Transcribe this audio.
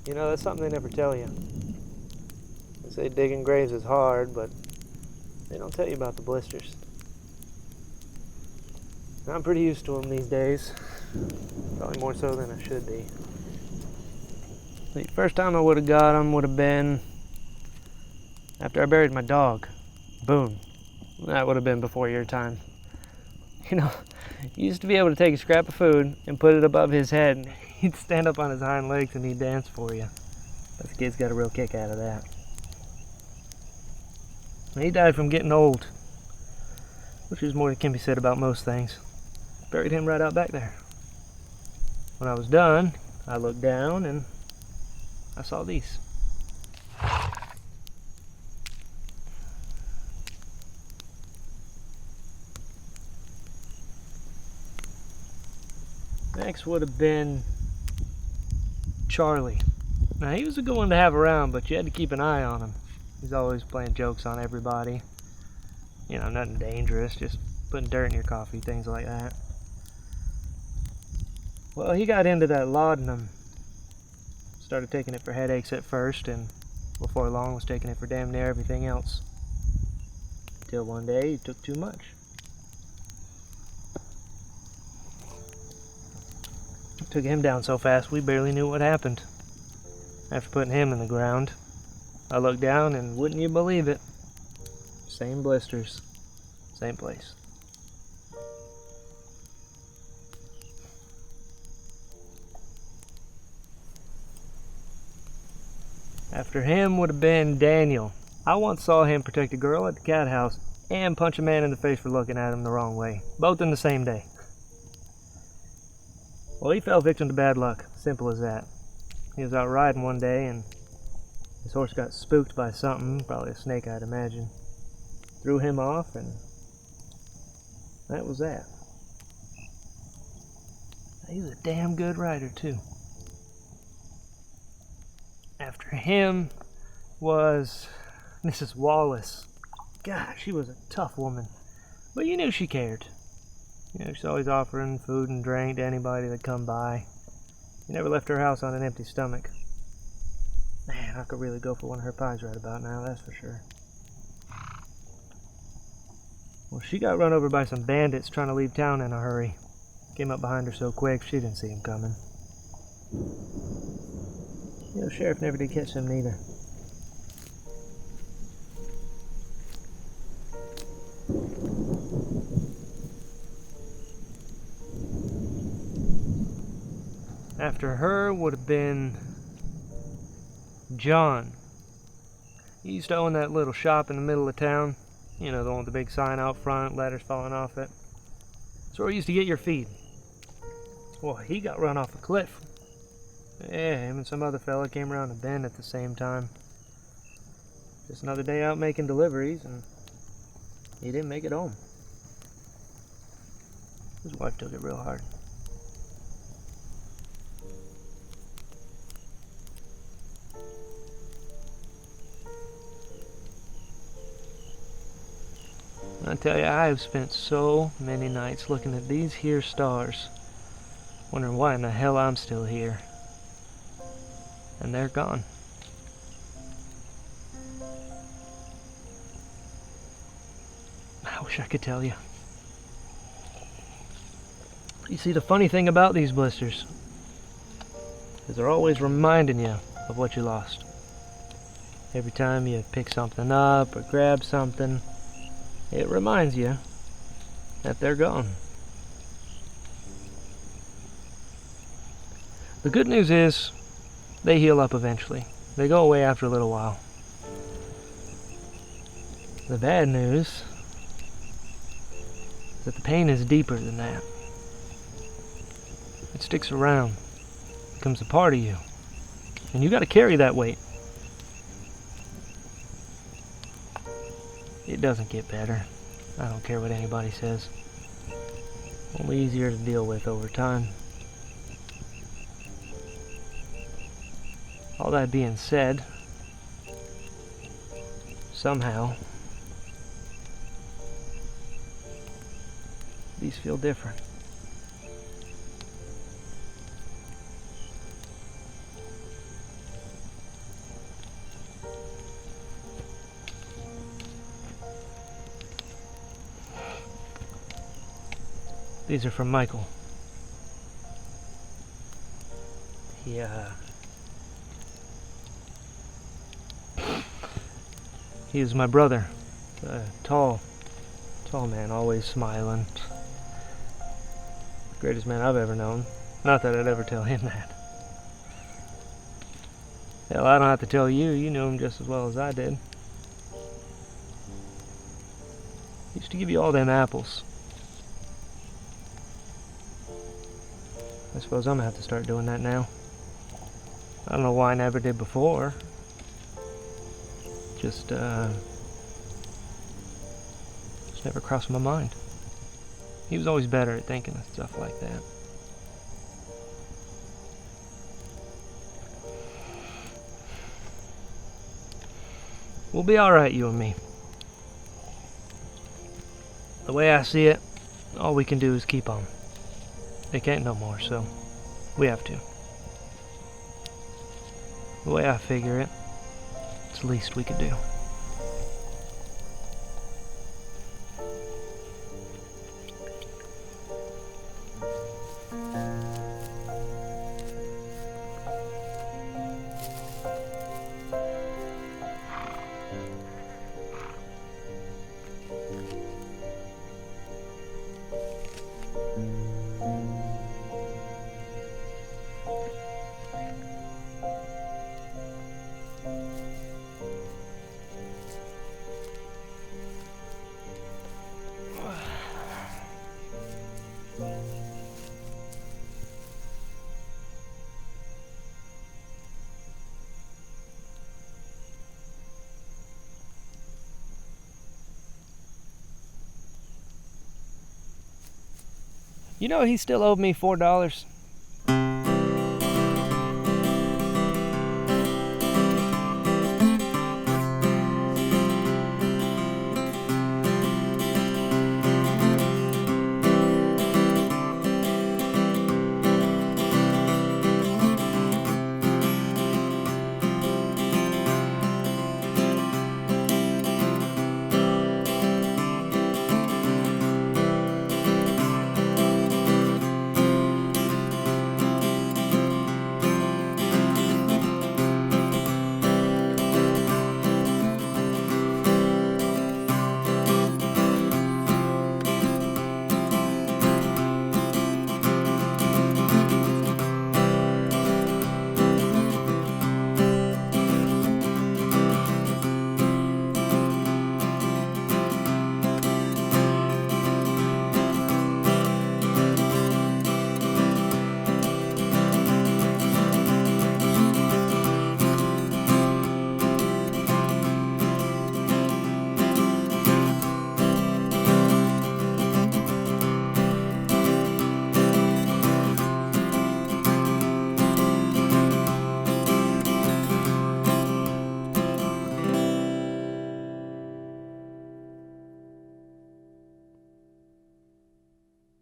You know, that's something they never tell you. They say digging graves is hard, but they don't tell you about the blisters. I'm pretty used to them these days. Probably more so than I should be. The first time I would have got them would have been after I buried my dog, Boone. That would have been before your time. You know, you used to be able to take a scrap of food and put it above his head, and he'd stand up on his hind legs and he'd dance for you. Us kids got a real kick out of that. And he died from getting old, which is more than can be said about most things. Buried him right out back there. When I was done, I looked down and I saw these. Next would have been Charlie. Now, he was a good one to have around, but you had to keep an eye on him. He's always playing jokes on everybody. You know, nothing dangerous, just putting dirt in your coffee, things like that. Well, he got into that laudanum. Started taking it for headaches at first, and before long was taking it for damn near everything else. Until one day he took too much. Took him down so fast we barely knew what happened. After putting him in the ground, I looked down and wouldn't you believe it, same blisters, same place. After him would have been Daniel. I once saw him protect a girl at the cat house and punch a man in the face for looking at him the wrong way, both in the same day. Well, he fell victim to bad luck, simple as that. He was out riding one day and his horse got spooked by something, probably a snake I'd imagine. Threw him off and that was that. He was a damn good rider too. After him was Mrs. Wallace. God, she was a tough woman, but you knew she cared. You know, she's always offering food and drink to anybody that come by. You never left her house on an empty stomach. Man, I could really go for one of her pies right about now, that's for sure. Well, she got run over by some bandits trying to leave town in a hurry. Came up behind her so quick, she didn't see him coming. You know, the sheriff never did catch them neither. After her would have been John. He used to own that little shop in the middle of town. You know, the one with the big sign out front, ladders falling off it. That's where we used to get your feed. Well, he got run off a cliff. Yeah, him and some other fella came around the bend at the same time. Just another day out making deliveries, and he didn't make it home. His wife took it real hard. I tell you, I have spent so many nights looking at these here stars, wondering why in the hell I'm still here. And they're gone. I wish I could tell you. You see, the funny thing about these blisters is they're always reminding you of what you lost. Every time you pick something up or grab something, it reminds you that they're gone. The good news is they heal up eventually. They go away after a little while. The bad news is that the pain is deeper than that. It sticks around, becomes a part of you, and you got to carry that weight. It doesn't get better. I don't care what anybody says. Only easier to deal with over time. All that being said, somehow, these feel different. These are from Michael. He was my brother. Tall man, always smiling. Greatest man I've ever known. Not that I'd ever tell him that. Hell, I don't have to tell you. You knew him just as well as I did. He used to give you all them apples. I suppose I'm gonna have to start doing that now. I don't know why I never did before. Just never crossed my mind. He was always better at thinking of stuff like that. We'll be alright, you and me. The way I see it, all we can do is keep on. They can't no more, so we have to. The way I figure it, it's the least we could do. You know he still owed me $4.